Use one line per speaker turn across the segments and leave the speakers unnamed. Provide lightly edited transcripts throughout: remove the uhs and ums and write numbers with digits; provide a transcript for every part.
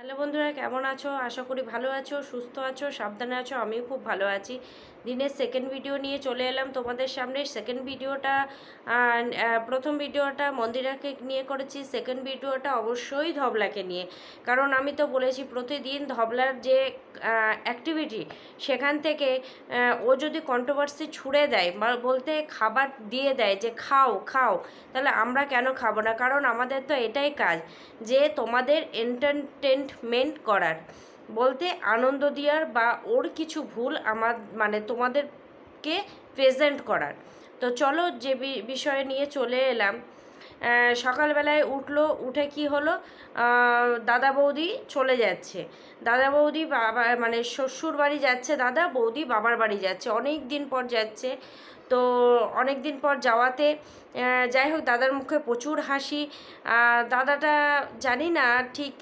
Hello বন্ধুরা, কেমন আছো? আশা করি ভালো আছো, সুস্থ আছো, সাবধানে আছো। আমিও খুব ভালো আছি। দিনের সেকেন্ড ভিডিও নিয়ে চলে এলাম তোমাদের সামনে। সেকেন্ড ভিডিওটা প্রথম ভিডিওটা মন্দিরাকে নিয়ে করেছি, সেকেন্ড ভিডিওটা অবশ্যই ধবলাকে নিয়ে। কারণ আমি তো বলেছি প্রতিদিন ধবলার যে অ্যাক্টিভিটি, সেখান থেকে ও যদি কন্ট্রোভার্সি ছুড়ে দেয় বা বলতে খাবার দিয়ে দেয় যে খাও খাও, তাহলে আমরা কেন খাবো না? কারণ আমাদের তো এটাই কাজ, যে তোমাদের এন্টারটেনমেন্ট করার, বলতে আনন্দ দেওয়ার, বা ওর কিছু ভুল আমার মানে তোমাদেরকে প্রেজেন্ট করার। তো চলো যে বিষয়ে নিয়ে চলে এলাম। সকালবেলায় উঠে কি হলো, দাদা বৌদি চলে যাচ্ছে। দাদা বৌদি বাবা মানে শ্বশুর বাড়ি যাচ্ছে, দাদা বৌদি বাবার বাড়ি যাচ্ছে, অনেক দিন পর যাচ্ছে। তো অনেক দিন পর যাওয়াতে যাই হোক, দাদার মুখে প্রচুর হাসি। দাদাটা জানি না ঠিক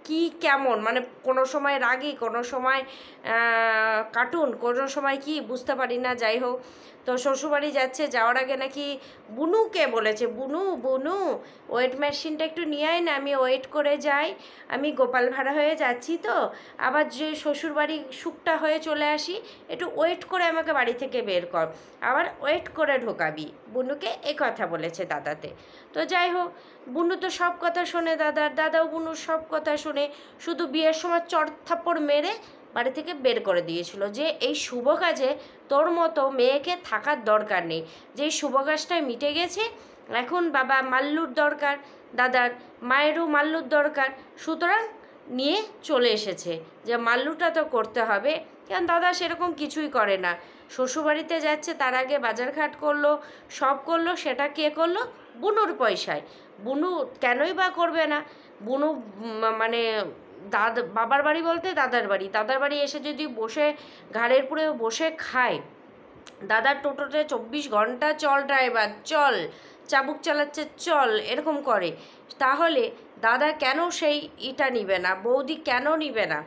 কি কেমন, মানে কোনো সময় রাগী, কোনো সময় কার্টুন, কোনো সময় কি বুঝতে পারি না। যাই হোক, তো শ্বশুরবাড়ি যাচ্ছে, যাওয়ার আগে নাকি বুনুকে বলেছে, বুনু বুনু ওয়েট মেশিনটা একটু নিয়ে আয় না, আমি ওয়েট করে যাই, আমি গোপাল ভাড়া হয়ে যাচ্ছি, তো আবার যে শ্বশুরবাড়ি শুকটা হয়ে চলে আসি, একটু ওয়েট করে আমাকে বাড়ি থেকে বের কর, আবার ওয়েট করে ঢোকাবি। বুনুকে এ কথা বলেছে দাদাতে। তো যাই হোক, বুনু তো সব কথা শোনে দাদার, দাদাও বুনুর সব কথা শোনে। শুধু বিয়ের সময় চড় থাপ্পড় মেরে বাড়ি থেকে বের করে দিয়েছিল, যে এই শুভ কাজে তোর মতো মেয়েকে থাকার দরকার নেই, যে শুভ কাজটায় মিটে গেছে, এখন বাবা মাল্লুর দরকার, দাদার মায়েরও মাল্লুর দরকার, সুতরাং নিয়ে চলে এসেছে যে মাল্লুটা তো করতে হবে। কারণ দাদা সেরকম কিছুই করে না, শ্বশুরবাড়িতে যাচ্ছে তার আগে বাজারঘাট করলো, সব করলো, সেটা কে করলো? বুনুর পয়সায়। বুনু কেনই বা করবে না? বুনু মানে বাবার বাড়ি বলতে দাদার বাড়ি, দাদার বাড়ি এসে যদি বসে ঘাড়ের পুরে বসে খায়, দাদার টোটোতে 24 ঘন্টা চল ড্রাইভার চল, চাবুক চালাচ্ছে চল, এরকম করে, তাহলে দাদা কেন সেই ইটা নিবে না? বৌদি কেন নিবে না?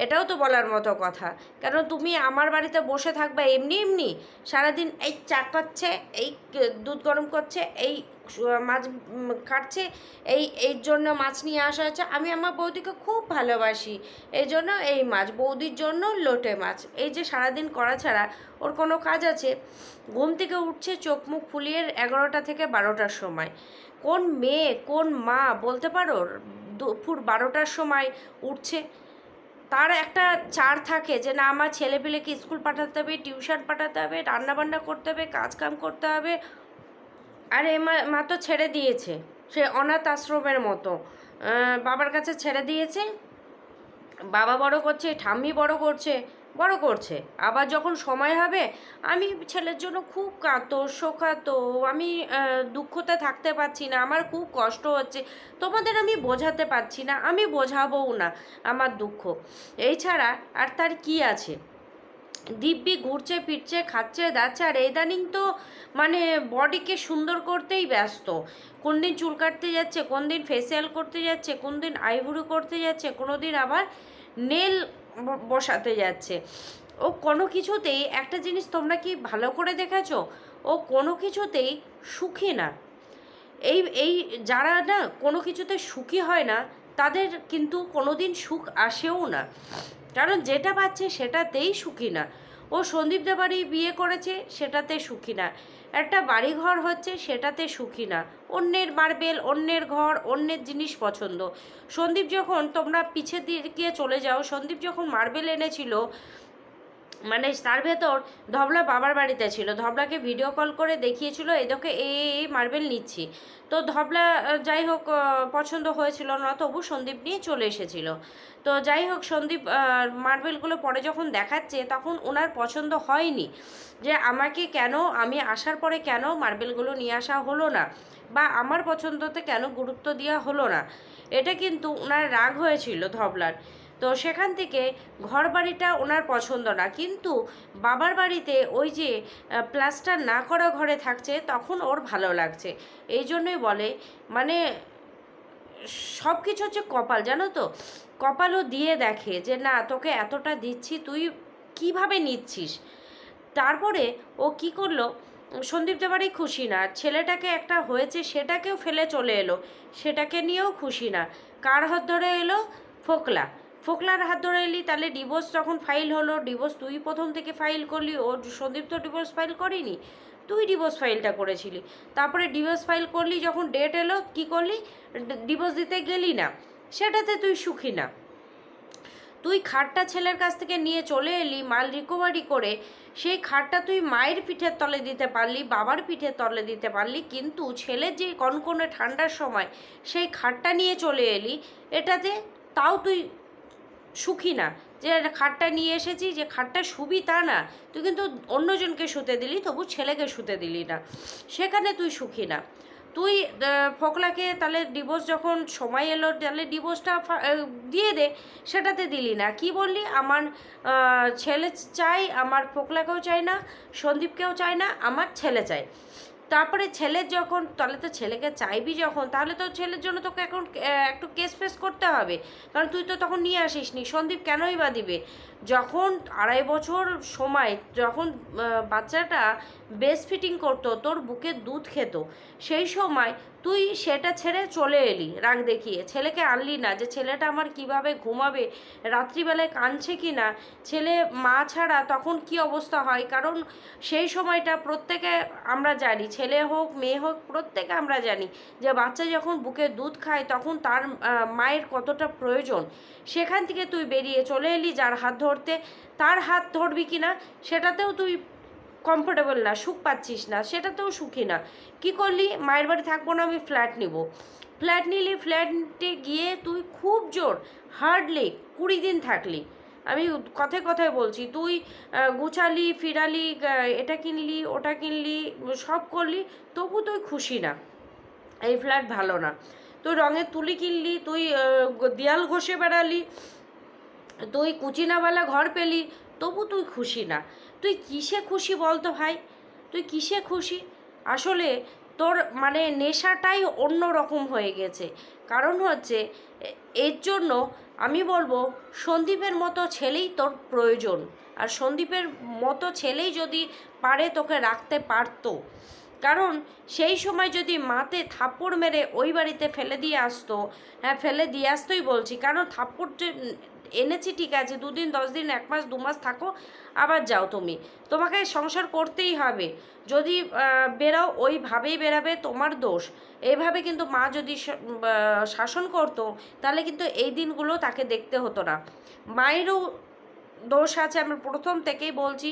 এটাও তো বলার মতো কথা। কেন তুমি আমার বাড়িতে বসে থাকবে এমনি এমনি সারাদিন? এই চা করছে, এই দুধ গরম করছে, এই মাছ কাটছে, এই জন্য মাছ নিয়ে আসা হয়েছে, আমি আমার বৌদিকে খুব ভালোবাসি, এই জন্য এই মাছ, বৌদির জন্য লোটে মাছ, এই যে সারাদিন করা ছাড়া ওর কোনো কাজ আছে? ঘুম থেকে উঠছে চোখ মুখ ফুলিয়ে 11টা থেকে 12টার সময়। কোন মেয়ে, কোন মা বলতে পারো দুপুর 12টার সময় উঠছে? তার একটা চার থাকে যে না, আমার ছেলেপিলেকে স্কুল পাঠাতে হবে, টিউশন পাঠাতে হবে, রান্নাবান্না করতে হবে, কাজকাম করতে হবে। আর মা তো ছেড়ে দিয়েছে, সে অনাথ আশ্রমের মতো বাবার কাছে ছেড়ে দিয়েছে। বাবা বড় করছে, ঠাম্মি বড় করছে, বড় করছে। আবার যখন সময় হবে, আমি ছেলের জন্য খুব কাতো শোকাতো, আমি দুঃখতে থাকতে পারছি না, আমার খুব কষ্ট হচ্ছে, তোমাদের আমি বোঝাতে পারছি না, আমি বোঝাবও না আমার দুঃখ। এই ছাড়া আর তার কি আছে? দিব্যি ঘুরছে ফিরছে, খাচ্ছে দাচ্ছে, আর ইদানিং তো মানে বডিকে সুন্দর করতেই ব্যস্ত। কোন দিন চুল কাটতে যাচ্ছে, কোন দিন ফেসিয়াল করতে যাচ্ছে, কোন দিন আইব্রো করতে যাচ্ছে, কোনো দিন আবার নেল বসাতে যাচ্ছে। ও কোনো কিছুতেই, একটা জিনিস তোমরা কি ভালো করে দেখেছো, ও কোনো কিছুতেই সুখী না। এই এই যারা না কোনো কিছুতে সুখী হয় না, তাদের কিন্তু কোনো দিন সুখ আসেও না, কারণ যেটা পাচ্ছে সেটাতেই সুখী না। ও সন্দীপদা বাড়ি বিয়ে করেছে, সেটাতে সুখী না। একটা বাড়ি ঘর হচ্ছে, সেটাতে সুখী না। অন্যের মার্বেল, অন্যের ঘর, অন্যের জিনিস পছন্দ। সন্দীপ যখন, তোমরা পিছের দিকে চলে যাও, সন্দীপ যখন মার্বেল এনেছিল, মানে তার ভেতর ধবলা বাবার বাড়িতে ছিল, ধবলাকে ভিডিও কল করে দেখিয়েছিল এদেরকে এই মার্বেল নিচ্ছি। তো ধবলা যাই হোক পছন্দ হয়েছিল না, তবু সন্দীপ নিয়ে চলে এসেছিল। তো যাই হোক, সন্দীপ মার্বেলগুলো পরে যখন দেখাচ্ছে, তখন ওনার পছন্দ হয়নি, যে আমাকে কেন, আমি আসার পরে কেন মার্বেলগুলো নিয়ে আসা হলো না, বা আমার পছন্দতে কেন গুরুত্ব দেওয়া হলো না। এটা কিন্তু ওনার রাগ হয়েছিল ধবলার। তো সেখান থেকে ঘর বাড়িটা ওনার পছন্দ না, কিন্তু বাবার বাড়িতে ওই যে প্লাস্টার না করা ঘরে থাকছে, তখন ওর ভালো লাগছে। এই জন্যই বলে, মানে সব কিছু হচ্ছে কপাল, জানো তো? কপালও দিয়ে দেখে যে না, তোকে এতটা দিচ্ছি, তুই কিভাবে নিচ্ছিস। তারপরে ও কি করলো, সন্দীপ দেবারই খুশি না, ছেলেটাকে একটা হয়েছে সেটাকেও ফেলে চলে এলো, সেটাকে নিয়েও খুশি না। কার হাত ধরে এলো? ফোকলা, ফোকলার হাত ধরে এলি, তাহলে ডিভোর্স যখন ফাইল হলো, ডিভোর্স তুই প্রথম থেকে ফাইল করলি, ও সন্দীপ তো ডিভোর্স ফাইল করিনি, তুই ডিভোর্স ফাইলটা করেছিলি। তারপরে ডিভোর্স ফাইল করলি, যখন ডেট এলো কী করলি, ডিভোর্স দিতে গেলি না, সেটাতে তুই সুখী না। তুই খাটটা ছেলের কাছ থেকে নিয়ে চলে এলি মাল রিকভারি করে, সেই খাটটা তুই মায়ের পিঠের তলে দিতে পারলি, বাবার পিঠের তলে দিতে পারলি, কিন্তু ছেলের যে কনকনে ঠান্ডার সময় সেই খাটটা নিয়ে চলে এলি, এটাতে তাও তুই সুখী না। যে খাটটা নিয়ে এসেছি, যে খাটটা শুবি তা না, তুই কিন্তু অন্যজনকে শুতে দিলি, তবু ছেলেকে শুতে দিলি না, সেখানে তুই সুখী না। তুই ফোকলাকে তাহলে ডিভোর্স যখন সময় এলো, তাহলে ডিভোর্সটা দিয়ে দে, সেটাতে দিলি না। কি বললি, আমার ছেলে চাই, আমার ফোকলাকেও চাই না, সন্দীপকেও চাই না, আমার ছেলে চাই। তারপরে ছেলের যখন, তাহলে তো ছেলেকে চাইবি যখন, তাহলে তো ছেলের জন্য তোকে এখন একটু কেস ফেস করতে হবে, কারণ তুই তো তখন নিয়ে আসিস নি। সন্দীপ কেনই বা দিবে, যখন 2.5 বছর সময়, যখন বাচ্চাটা ব্রেস্ট ফিটিং করতো, তোর বুকে দুধ খেত, সেই সময় তুই সেটা ছেড়ে চলে এলি রাগ দেখিয়ে, ছেলেকে আনলি না, যে ছেলেটা আমার কিভাবে ঘুমাবে, রাত্রিবেলায় কাঁদছে কি না, ছেলে মা ছাড়া তখন কি অবস্থা হয়। কারণ সেই সময়টা প্রত্যেকে আমরা জানি, ছেলে হোক মেয়ে হোক প্রত্যেকে আমরা জানি, যে বাচ্চা যখন বুকে দুধ খায় তখন তার মায়ের কতটা প্রয়োজন। সেখান থেকে তুই বেরিয়ে চলে এলি যার হাত ধরতে, তার হাত ধরবি কি না সেটাতেও তুই কমফোর্টেবল না, সুখ পাচ্ছিস না, সেটাতেও সুখী না। কি করলি, মায়ের বাড়ি থাকবো না, আমি ফ্ল্যাট নিব। ফ্ল্যাট নিলি, ফ্ল্যাটে গিয়ে তুই খুব জোর হার্ডলি 20 দিন থাকলি, আমি কথায় কথায় বলছি, তুই গুছালি ফিরালি, এটা কিনলি ওটা কিনলি, সব করলি, তবু তুই খুশি না, এই ফ্ল্যাট ভালো না। তুই রঙের তুলি কিনলি, তুই দেয়াল ঘষে বেড়ালি, তুই কুচিনাওয়ালা ঘর পেলি, তবু তুই খুশি না। তুই কিসে খুশি বলতো ভাই, তুই কিসে খুশি? আসলে তোর মানে নেশাটাই অন্য রকম হয়ে গেছে। কারণ হচ্ছে এর জন্য আমি বলবো সন্দীপের মতো ছেলেই তোর প্রয়োজন, আর সন্দীপের মতো ছেলেই যদি পারে তোকে রাখতে পারতো। কারণ সেই সময় যদি মাতে থাপ্পড় মেরে ওই বাড়িতে ফেলে দিয়ে আসতো, হ্যাঁ ফেলে দিয়ে আসতোই বলছি, কারণ থাপ্পড় যে এনেছি ঠিক আছে, 2 দিন 10 দিন 1 মাস 2 মাস থাকো, আবার যাও, তোমাকে সংসার করতেই হবে। যদি বেরাও ওইভাবেই বেরাবে, তোমার দোষ। এইভাবে কিন্তু মা যদি শাসন করতো, তাহলে কিন্তু এই দিনগুলো তাকে দেখতে হতো না। মায়েরও দোষ আছে, আমি প্রথম থেকেই বলছি,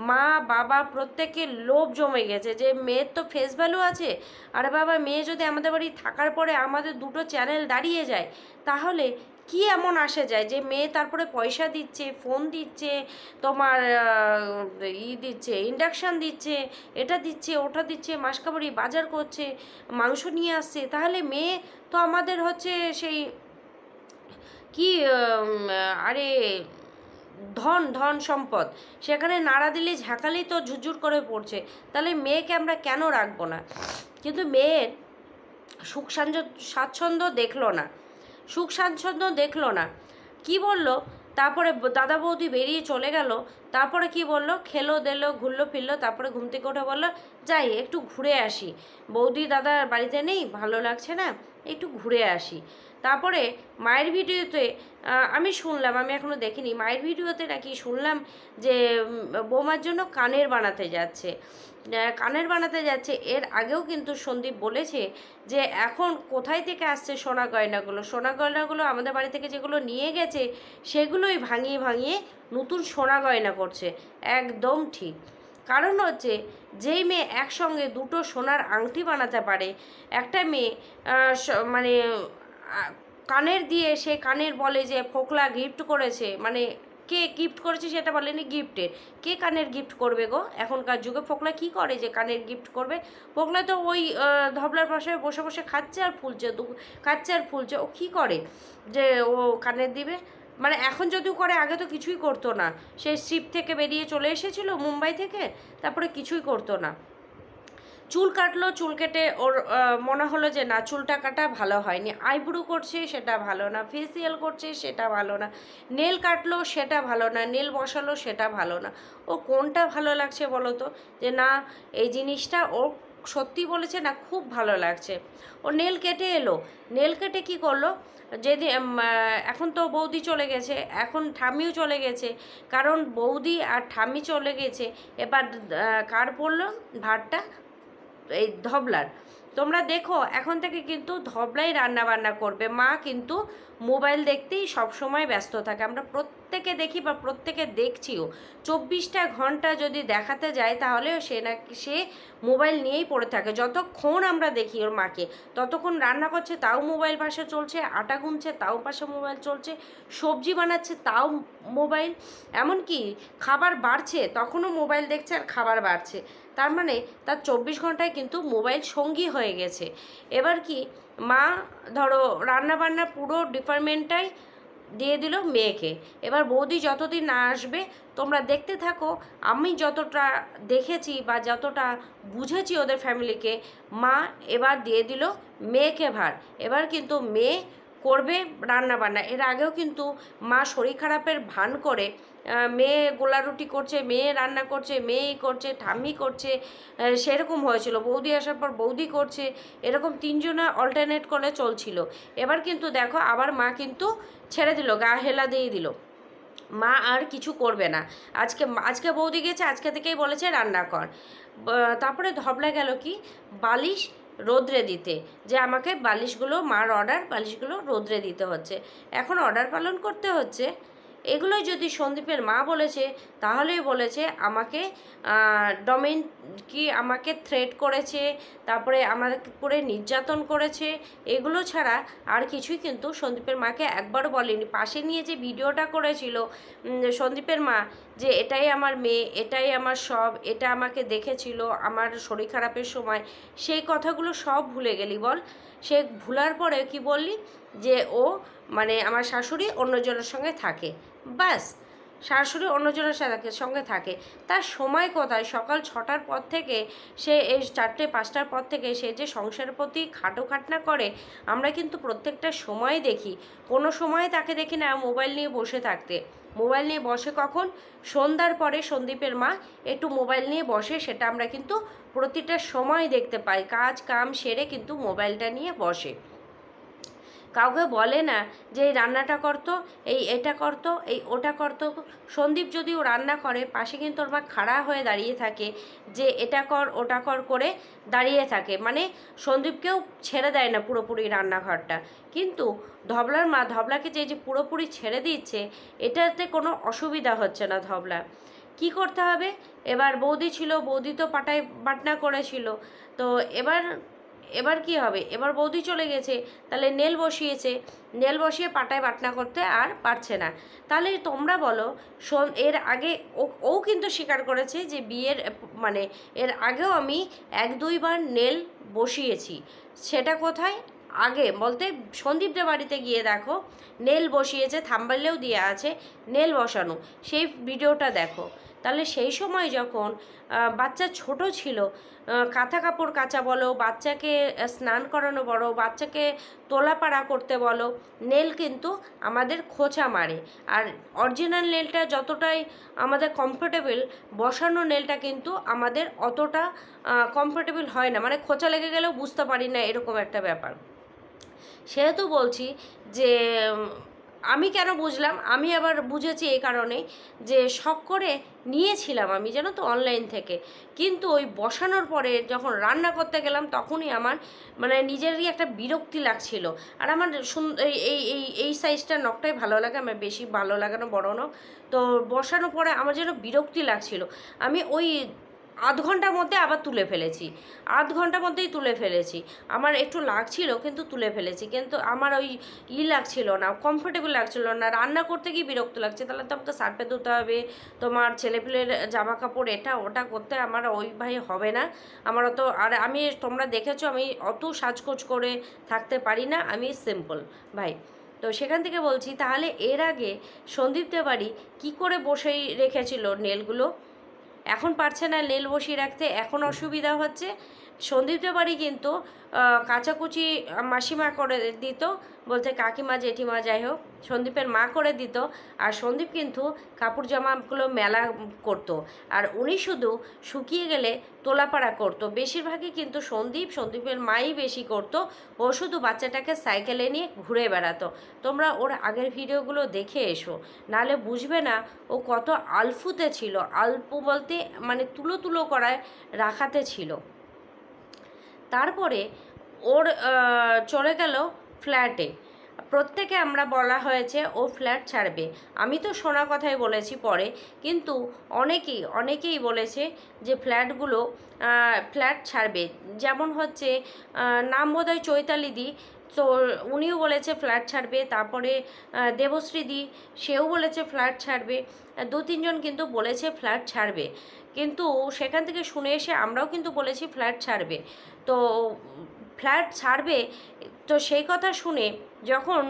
মা বাবা প্রত্যেকের লোভ জমে গেছে, যে মেয়ের তো ফেস ভ্যালু আছে। আরে বাবা, মেয়ে যদি আমাদের বাড়ি থাকার পরে আমাদের 2টো চ্যানেল দাঁড়িয়ে যায়, তাহলে কি এমন আসে যায় যে মেয়ে তারপরে পয়সা দিচ্ছে, ফোন দিচ্ছে, তোমার দিচ্ছে, ইন্ডাকশান দিচ্ছে, এটা দিচ্ছে ওটা দিচ্ছে, মাসকাবাড়ি বাজার করছে, মাংস নিয়ে আসছে, তাহলে মেয়ে তো আমাদের হচ্ছে সেই কি আরে ধন ধন সম্পদ, সেখানে নাড়া দিলে ঝাঁকালেই তো ঝুরঝুর করে পড়ছে। তাহলে মেয়েকে আমরা কেন রাখবো না? কিন্তু মেয়ের সুখ স্বাচ্ছন্দ্য দেখলো না, সুখ স্বাচ্ছন্দ্য দেখলো না। কি বলল, তারপরে দাদা বৌদি বেরিয়ে চলে গেল, তারপরে কি বলল, খেলো দিলো ঘুরলো ফিরলো, তারপরে ঘুম থেকে উঠে বললো যাই একটু ঘুরে আসি, বৌদি দাদা বাড়িতে নেই, ভালো লাগছে না, একটু ঘুরে আসি। তারপরে মায়ের ভিডিওতে আমি শুনলাম, আমি এখনও দেখিনি, মায়ের ভিডিওতে নাকি শুনলাম যে বৌমার জন্য কানের বানাতে যাচ্ছে, কানের বানাতে যাচ্ছে। এর আগেও কিন্তু সন্দীপ বলেছে যে এখন কোথায় থেকে আসছে সোনা গয়নাগুলো, সোনা গয়নাগুলো আমাদের বাড়ি থেকে যেগুলো নিয়ে গেছে সেগুলোই ভাঙিয়ে ভাঙিয়ে নতুন সোনা গয়না করছে। একদম ঠিক। কারণ হচ্ছে যেই মেয়ে একসঙ্গে 2টো সোনার আংটি বানাতে পারে, একটা মেয়ে মানে কানের দিয়ে সে কানের বলে যে ফোকলা গিফট করেছে, মানে কে গিফট করেছে সেটা বলেনি, গিফটের কে কানের গিফট করবে গো? এখনকার যুগে ফোকলা কি করে যে কানের গিফট করবে? ফোকলা তো ওই ধবলার পাশে বসে বসে খাচ্ছে আর ফুলছে, খাচ্ছে আর ফুলছে, ও কী করে যে ও কানের দিবে? মানে এখন যদিও করে, আগে তো কিছুই করতো না, সে শিপ থেকে বেরিয়ে চলে এসেছিলো মুম্বাই থেকে, তারপরে কিছুই করতো না। চুল কাটলো, চুল কেটে ওর মনে হলো যে না চুলটা কাটা ভালো হয়নি, আইব্রো করছে সেটা ভালো না, ফেসিয়াল করছে সেটা ভালো না, নেল কাটলো সেটা ভালো না, নেল বসালো সেটা ভালো না। ও কোনটা ভালো লাগছে বলো তো, যে না এই জিনিসটা ও সত্যি বলেছে না, খুব ভালো লাগছে। ও নেল কেটে এলো, নেল কেটে কী করলো, যেদিন এখন তো বৌদি চলে গেছে, এখন ঠাম্মিও চলে গেছে, কারণ বৌদি আর ঠাম্মি চলে গেছে, এবার কার পড়লো ভাতটা, এই ধবলার। তোমরা দেখো এখন থেকে কিন্তু ধবলাই রান্না বান্না করবে, মা কিন্তু মোবাইল দেখতেই সবসময় ব্যস্ত থাকে। আমরা প্রত্যেকে দেখি বা প্রত্যেকে দেখছিও, 24টা ঘন্টা যদি দেখাতে যায় তাহলে সে মোবাইল নিয়েই পড়ে থাকে। যতক্ষণ আমরা দেখি ওর মাকে, ততক্ষণ রান্না করছে তাও মোবাইল পাশে চলছে, আটা গুনছে তাও পাশে মোবাইল চলছে, সবজি বানাচ্ছে তাও মোবাইল, এমনকি খাবার বাড়ছে তখনও মোবাইল দেখছে আর খাবার বাড়ছে। তার মানে তার 24 ঘন্টায় কিন্তু মোবাইল সঙ্গী হয়ে গেছে। এবার কি মা ধরো রান্নাবান্না পুরো ডিপার্টমেন্টটাই দিয়ে দিল মেয়েকে। এবার বৌদি যতদিন না আসবে তোমরা দেখতে থাকো। আমি যতটা দেখেছি বা যতটা বুঝেছি ওদের ফ্যামিলিকে, মা এবার দিয়ে দিল মেয়েকে ভার। এবার কিন্তু মেয়ে করবে রান্না বান্না। এর আগেও কিন্তু মা শরীর খারাপের ভান করে মেয়ে গোলা রুটি করছে, মেয়ে রান্না করছে, মেয়েই করছে, ঠাম্মি করছে, সেরকম হয়েছিল। বৌদি আসার পর বৌদি করছে, এরকম তিনজনে অল্টারনেট করে চলছিল। এবার কিন্তু দেখো আবার মা কিন্তু ছেড়ে দিল, গা হেলা দিয়ে দিল, মা আর কিছু করবে না। আজকে বৌদি গেছে, আজকে থেকেই বলেছে রান্না কর। তারপরে ধবলা গেল কি বালিশ রোদ্রে দিতে, যে আমাকে বালিশগুলো, মার অর্ডার, বালিশগুলো রোদ্রে দিতে হচ্ছে, এখন অর্ডার পালন করতে হচ্ছে। এগুলোই যদি সন্দীপের মা বলেছে, তাহলেই বলেছে আমাকে আমাকে থ্রেট করেছে, তারপরে আমার উপরে নির্যাতন করেছে। এগুলো ছাড়া আর কিছুই কিন্তু সন্দীপের মাকে একবারও বলেনি। পাশে নিয়ে যে ভিডিওটা করেছিল সন্দীপের মা, যে এটাই আমার মেয়ে, এটাই আমার সব, এটা আমাকে দেখেছিল আমার শরীর খারাপের সময়, সেই কথাগুলো সব ভুলে গেলি বল। সে ভুলার পরে কি বললি, যে ও মানে আমার শাশুড়ি অন্যজনের সঙ্গে থাকে, ব্যাস, শাশুড়ি অন্যজনের সঙ্গে থাকে। তার সময় কোথায়? সকাল 6টার পর থেকে সে এই 4টে-5টার পর থেকে সে যে সংসারের প্রতি খাটোখাটনা করে, আমরা কিন্তু প্রত্যেকটা সময় দেখি। কোনো সময় তাকে দেখি না মোবাইল নিয়ে বসে থাকতে। মোবাইল নিয়ে বসে কখন? সন্ধ্যার পরে সন্দীপের মা একটু মোবাইল নিয়ে বসে, সেটা আমরা কিন্তু প্রতিটা সময় দেখতে পাই। কাজ কাম সেরে কিন্তু মোবাইলটা নিয়ে বসে, কাউকে বলে না যে এই রান্নাটা করতো, এটা করতো, ওটা করতো। সন্দীপ যদিও রান্না করে, পাশে কিন্তু ওর মা খাড়া হয়ে দাঁড়িয়ে থাকে, যে এটা কর ওটা কর করে দাঁড়িয়ে থাকে, মানে সন্দীপকেও ছেড়ে দেয় না পুরোপুরি রান্নাঘরটা। কিন্তু ধবলার মা ধবলাকে যে পুরোপুরি ছেড়ে দিচ্ছে, এটাতে কোনো অসুবিধা হচ্ছে না ধবলা। কি করতে হবে? এবার বৌদি ছিল, বৌদি তো পাটায় বাটনা করেছিল, তো এবার কি হবে? এবার বৌদি চলে গেছে, তাহলে নেল বসিয়েছে, নেল বসিয়ে পাটায় বাটনা করতে আর পারছে না। তাহলে তোমরা বলো, এর আগে ও কিন্তু স্বীকার করেছে যে বিয়ের মানে এর আগেও আমি 1-2 বার নেল বসিয়েছি। সেটা কোথায়? আগে বলতে সন্দীপদের বাড়িতে গিয়ে দেখো, নেল বসিয়েছে, থাম্বনেলেও দেওয়া আছে নেল বসানো, সেই ভিডিওটা দেখো। তাহলে সেই সময় যখন বাচ্চা ছোট ছিল, কাঁথা কাপড় কাচা বলো, বাচ্চাকে স্নান করানো বলো, বাচ্চাকে তোলাপাড়া করতে বলো, নেল কিন্তু আমাদের খোঁচা মারে। আর অরিজিনাল নেলটা যতটাই আমাদের কমফোর্টেবল, বসানো নেলটা কিন্তু আমাদের অতটা কমফোর্টেবল হয় না, মানে খোঁচা লেগে গেলেও বুঝতে পারি না, এরকম একটা ব্যাপার। সেহেতু বলছি যে আমি কেন বুঝলাম, আমি আবার বুঝেছি এই কারণে যে শখ করে নিয়েছিলাম আমি, জানো তো, অনলাইন থেকে। কিন্তু ওই বসানোর পরে যখন রান্না করতে গেলাম, তখনই আমার মানে নিজেরই একটা বিরক্তি লাগছিল। আর আমার এই সাইজটার নখটাই ভালো লাগে, আমার বেশি ভালো লাগে না বড় নখ। তো বসানোর পরে আমার যেন বিরক্তি লাগছিল। আমি ওই আধ ঘন্টার মধ্যে আবার তুলে ফেলেছি, আধ ঘন্টার মধ্যেই তুলে ফেলেছি। আমার একটু লাগছিল কিন্তু তুলে ফেলেছি, কিন্তু আমার ওই লাগছিল না, কমফোর্টেবল লাগছিল না, রান্না করতে গিয়ে বিরক্ত লাগছে। তাহলে তো আমাকে সার্ফে ধুতে হবে, তোমার ছেলেপিলের জামা কাপড় এটা ওটা করতে আমার ওই ভাই হবে না। আমার অত, আর আমি তোমরা দেখেছো আমি অত সাজগোজ করে থাকতে পারি না, আমি সিম্পল ভাই। তো সেখান থেকে বলছি, তাহলে এর আগে সন্দীপদের বাড়ি কী করে বসেই রেখেছিল নেলগুলো, এখন পারছে না নেল বসিয়ে রাখতে, এখন অসুবিধা হচ্ছে। সন্দীপদের বাড়ি কিন্তু কাচাকুচি মাসিমা করে দিত, বলছে কাকিমা জেঠিমা যাই হোক সন্দীপের মা করে দিত। আর সন্দীপ কিন্তু কাপড় জামাগুলো মেলা করতো, আর উনি শুধু শুকিয়ে গেলে তোলাপাড়া করতো। বেশিরভাগই কিন্তু সন্দীপের মাই বেশি করতো। ও শুধু বাচ্চাটাকে সাইকেলে নিয়ে ঘুরে বেড়াতো। তোমরা ওর আগের ভিডিওগুলো দেখে এসো, নাহলে বুঝবে না ও কত আলফুতে ছিল। আলপু বলতে মানে তুলো তুলো করায় রাখাতে ছিল। তারপরে ওর চলে গেল ফ্ল্যাটে। প্রত্যেকে আমরা বলা হয়েছে ও ফ্ল্যাট ছাড়বে। আমি তো শোনা কথাই বলেছি পরে, কিন্তু অনেকেই বলেছে যে ফ্ল্যাট ছাড়বে। যেমন হচ্ছে নাম বোধহয় চৈতালিদি, তো উনিও বলেছে ফ্ল্যাট ছাড়বে। তারপরে দেবশ্রীদি, সেও বলেছে ফ্ল্যাট ছাড়বে। 2-3 জন কিন্তু বলেছে ফ্ল্যাট ছাড়বে, কিন্তু সেখান থেকে শুনে এসে আমরাও কিন্তু বলেছি ফ্ল্যাট ছাড়বে। তো ফ্ল্যাট ছাড়বে, তো সেই কথা শুনে যখন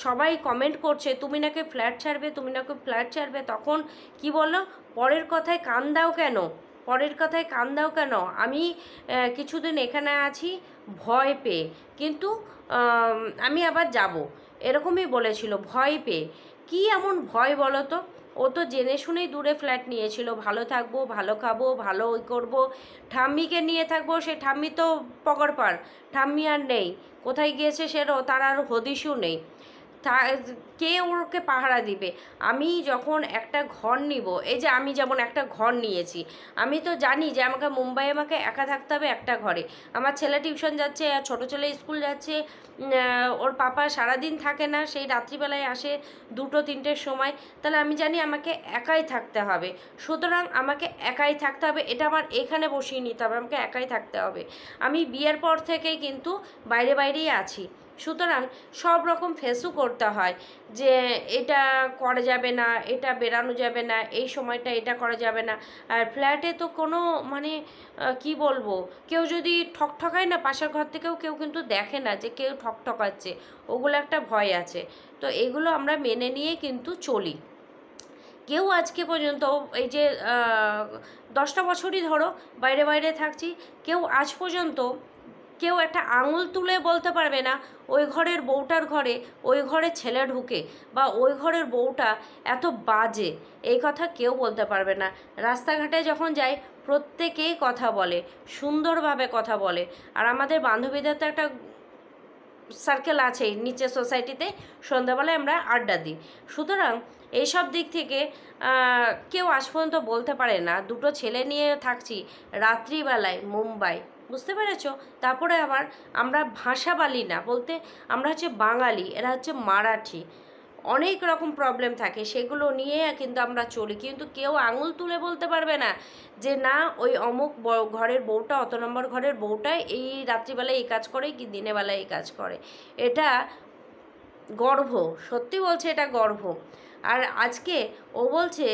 সবাই কমেন্ট করছে তুমি নাকি ফ্ল্যাট ছাড়বে, তখন কি বললো, পরের কথায় কান দাও কেন? আমি কিছুদিন এখানে আছি ভয় পেয়ে, কিন্তু আমি আবার যাব, এরকমই বলেছিল ভয় পেয়ে। কী এমন ভয় বলো তো? ও তো জেনে শুনেই দূরে ফ্ল্যাট নিয়েছিল, ভালো থাকবো, ভালো খাবো, ভালো করবো, ঠাম্মিকে নিয়ে থাকবো। সে ঠাম্মি তো পকড়পাড়, ঠাম্মি আর নেই, কোথায় গিয়েছে তার আর হদিশও নেই। কে ওকে পাহারা দিবে? আমি যখন একটা ঘর নিব, এই যে আমি যেমন একটা ঘর নিয়েছি, আমি তো জানি যে মুম্বাইয়ে আমাকে একা থাকতে হবে একটা ঘরে। আমার ছেলে টিউশন যাচ্ছে, আর ছোটো ছেলে স্কুল যাচ্ছে, ওর পাপা সারাদিন থাকে না, সেই রাত্রিবেলায় আসে 2-3টের সময়। তাহলে আমি জানি আমাকে একাই থাকতে হবে, সুতরাং আমাকে একাই থাকতে হবে, এটা আমার এখানে বসিয়ে নিতে হবে, আমাকে একাই থাকতে হবে। আমি বিয়ের পর থেকেই কিন্তু বাইরেই আছি, সুতরাং সব রকম ফেসও করতে হয় যে এটা করা যাবে না, এটা বেরানো যাবে না, এই সময়টা এটা করা যাবে না। আর ফ্ল্যাটে তো কোনো মানে কি বলবো, কেউ যদি ঠকায় না, পাশের ঘর থেকেও কেউ কিন্তু দেখে না যে কেউ ঠকাচ্ছে, ওগুলো একটা ভয় আছে। তো এগুলো আমরা মেনে নিয়ে কিন্তু চলি। কেউ আজকে পর্যন্ত এই যে 10টা বছরই ধরো বাইরে থাকছি, কেউ আজ পর্যন্ত কেউ একটা আঙুল তুলে বলতে পারবে না ওই ঘরের বউটার ঘরে ওই ঘরে ছেলে ঢুকে, বা ওই ঘরের বউটা এত বাজে, এই কথা কেউ বলতে পারবে না। রাস্তাঘাটে যখন যায় প্রত্যেকেই কথা বলে, সুন্দরভাবে কথা বলে। আর আমাদের বান্ধবীদের তো একটা সার্কেল আছেই নিচে সোসাইটিতে, সন্ধ্যাবেলায় আমরা আড্ডা দিই। সুতরাং এইসব দিক থেকে কেউ আজ পর্যন্ত বলতে পারে না। 2টো ছেলে নিয়ে থাকছি রাত্রিবেলায় মুম্বাই, বুঝতে পেরেছ? তারপরে আবার আমরা ভাষা বলি না, বলতে আমরা হচ্ছে বাঙালি, এরা হচ্ছে মারাঠি, অনেক রকম প্রবলেম থাকে, সেগুলো নিয়ে কিন্তু আমরা চলি। কিন্তু কেউ আঙুল তুলে বলতে পারবে না যে না ওই অমুক ঘরের বউটা, অত নম্বর ঘরের বউটা এই রাত্রিবেলায় এই কাজ করে, কি দিনের বেলায় এই কাজ করে। এটা গর্ব, সত্যি বলছে, এটা গর্ব। আর আজকে ও বলছে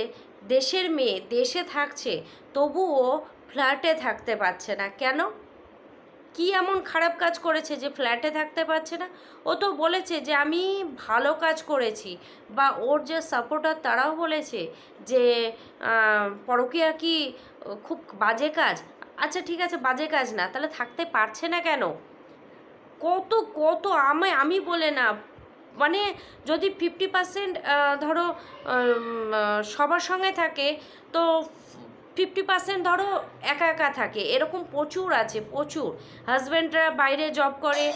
দেশের মেয়ে, দেশে থাকছে, তবুও ফ্ল্যাটে থাকতে পারছে না। কেন? কি এমন খারাপ কাজ করেছে যে ফ্ল্যাটে থাকতে পারছে না? ও তো বলেছে যে আমি ভালো কাজ করেছি, বা ওর যে সাপোর্টার তারাও বলেছে যে পরকীয়া কি খুব বাজে কাজ। আচ্ছা ঠিক আছে, বাজে কাজ না, তাহলে থাকতে পারছে না কেন? কত কত আমি বলে না, মানে যদি 50% ধরো সবার সঙ্গে থাকে, তো 50% ধরো একা থাকে, এরকম প্রচুর আছে, প্রচুর। হাজব্যান্ডরা বাইরে জব করে,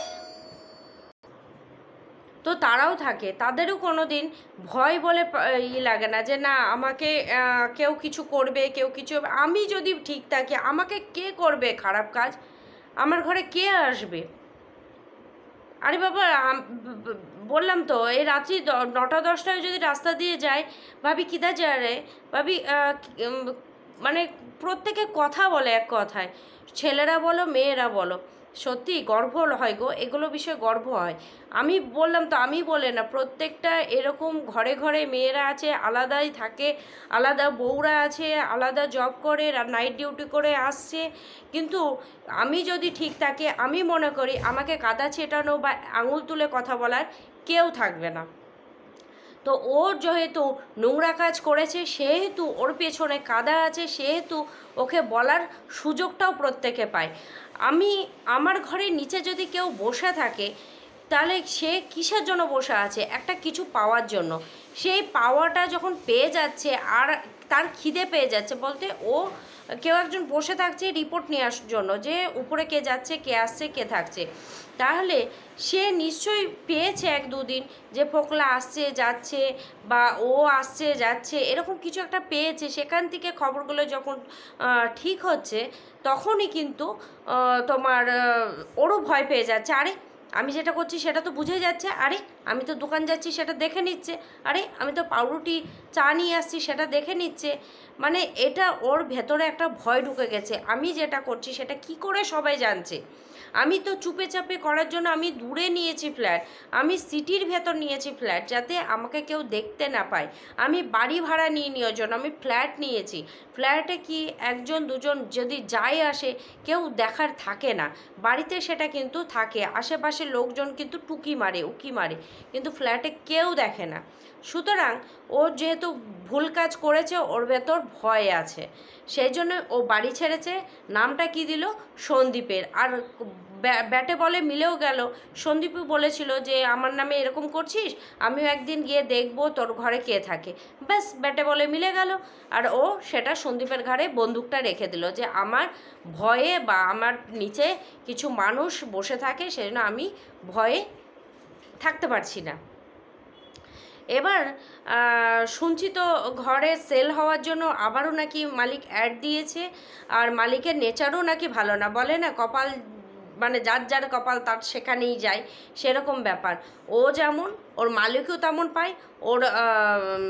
তো তারাও থাকে, তাদেরও কোনো দিন ভয় বলে লাগে না যে না আমাকে কেউ কিছু করবে, কেউ কিছু। আমি যদি ঠিক থাকি আমাকে কে করবে খারাপ কাজ? আমার ঘরে কে আসবে? আরে বাবা, বললাম তো, এই রাত্রি 9টা-10টায় যদি রাস্তা দিয়ে যায়, ভাবি কিদা যায় রে, ভাবি মানে প্রত্যেকে কথা বলে এক কথায়, ছেলেরা বলো মেয়েরা বলো, সত্যি গর্ব হয় গো, এগুলো বিষয়ে গর্ব হয়। আমি বললাম তো, আমি বলে না, প্রত্যেকটা এরকম ঘরে মেয়েরা আছে, আলাদাই থাকে, আলাদা বউরা আছে, আলাদা জব করে, নাইট ডিউটি করে আসছে। কিন্তু আমি যদি ঠিক থাকি, আমি মনে করি আমাকে কাদা ছেটানো বা আঙুল তুলে কথা বলার কেউ থাকবে না। তো ওর যেহেতু নোংরা কাজ করেছে, সেহেতু ওর পেছনে কাদা আছে, সেহেতু ওকে বলার সুযোগটাও প্রত্যেকে পায়। আমার ঘরের নিচে যদি কেউ বসে থাকে, তাহলে সে কিসের জন্য বসে আছে? একটা কিছু পাওয়ার জন্য। সেই পাওয়াটা যখন পেয়ে যাচ্ছে আর তার খিদে পেয়ে যাচ্ছে, বলতে ও কেউ একজন বসে থাকছে রিপোর্ট নেওয়ার জন্য যে উপরে কে যাচ্ছে, কে আসছে, কে থাকছে, তাহলে সে নিশ্চয়ই পেয়েছে 1-2 দিন যে ফোকলা আসছে যাচ্ছে বা ও আসছে যাচ্ছে, এরকম কিছু একটা পেয়েছে। সেখান থেকে খবরগুলো যখন ঠিক হচ্ছে তখনই কিন্তু তোমার ওরও ভয় পেয়ে যাচ্ছে, আরে আমি যেটা করছি সেটা তো বুঝে যাচ্ছে, আরে আমি তো দোকান যাচ্ছি সেটা দেখে নিচ্ছে, আরে আমি তো পাউরুটি চা নিয়ে আসছি সেটা দেখে নিচ্ছে। মানে এটা ওর ভেতরে একটা ভয় ঢুকে গেছে, আমি যেটা করছি সেটা কি করে সবাই জানছে। আমি তো চুপে চাপে করার জন্য আমি দূরে নিয়েছি ফ্ল্যাট, আমি সিটির ভেতর নিয়েছি ফ্ল্যাট যাতে আমাকে কেউ দেখতে না পায়। আমি বাড়ি ভাড়া নিয়ে নেওয়ার জন্য আমি ফ্ল্যাট নিয়েছি। ফ্ল্যাটে কি 1-2 যদি যায় আসে কেউ দেখার থাকে না, বাড়িতে সেটা কিন্তু থাকে, আশেপাশের লোকজন কিন্তু টুকি মারে উকি মারে, কিন্তু ফ্ল্যাটে কেউ দেখে না। সুতরাং ও যেহেতু ভুল কাজ করেছে, ওর ভেতর ভয় আছে, সেই জন্য ও বাড়ি ছেড়েছে। নামটা কি দিল? সন্দীপের। আর ব্যাটে বলে মিলেও গেল। সন্দীপও বলেছিল যে আমার নামে এরকম করছিস, আমিও একদিন গিয়ে দেখবো তোর ঘরে কে থাকে। ব্যাস, ব্যাটে বলে মিলে গেল। আর ও সেটা সন্দীপের ঘাড়ে বন্দুকটা রেখে দিল যে আমার ভয়ে বা আমার নিচে কিছু মানুষ বসে থাকে, সেজন্য আমি ভয়ে থাকতে পারছি না। এবার শুনছি তো ঘরে সেল হওয়ার জন্য আবারও নাকি মালিক অ্যাড দিয়েছে, আর মালিকের নেচারও নাকি ভালো না, বলে না কপাল মানে যার যার কপাল তার সেখানেই যায়, সেরকম ব্যাপার। ও যেমন, ওর মালিকও তেমন পায়, ওর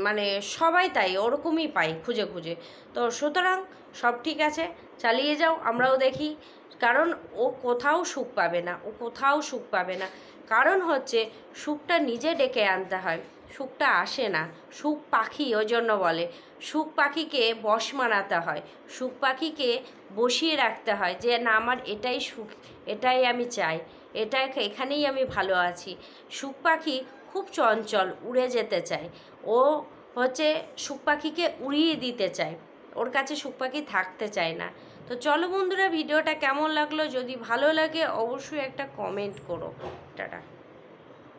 মানে সবাই তাই ওরকমই পায় খুঁজে খুঁজে। তো সুতরাং সব ঠিক আছে, চালিয়ে যাও, আমরাও দেখি। কারণ ও কোথাও সুখ পাবে না, ও কোথাও সুখ পাবে না। কারণ হচ্ছে সুখটা নিজে ডেকে আনতে হয়, সুখটা আসে না। সুখ পাখি, ওই জন্য বলে সুখ পাখিকে বশ মানাতে হয়, সুখ পাখিকে বসিয়ে রাখতে হয় যে না আমার এটাই সুখ, এটাই আমি চাই, এখানেই আমি ভালো আছি। সুখ পাখি খুব চঞ্চল, উড়ে যেতে চায়, ও হচ্ছে সুখ পাখিকে উড়িয়ে দিতে চায়, ওর কাছে সুখ পাখি থাকতে চায় না। তো চলো বন্ধুরা, ভিডিওটা কেমন লাগলো, যদি ভালো লাগে অবশ্যই একটা কমেন্ট করো। টাটা।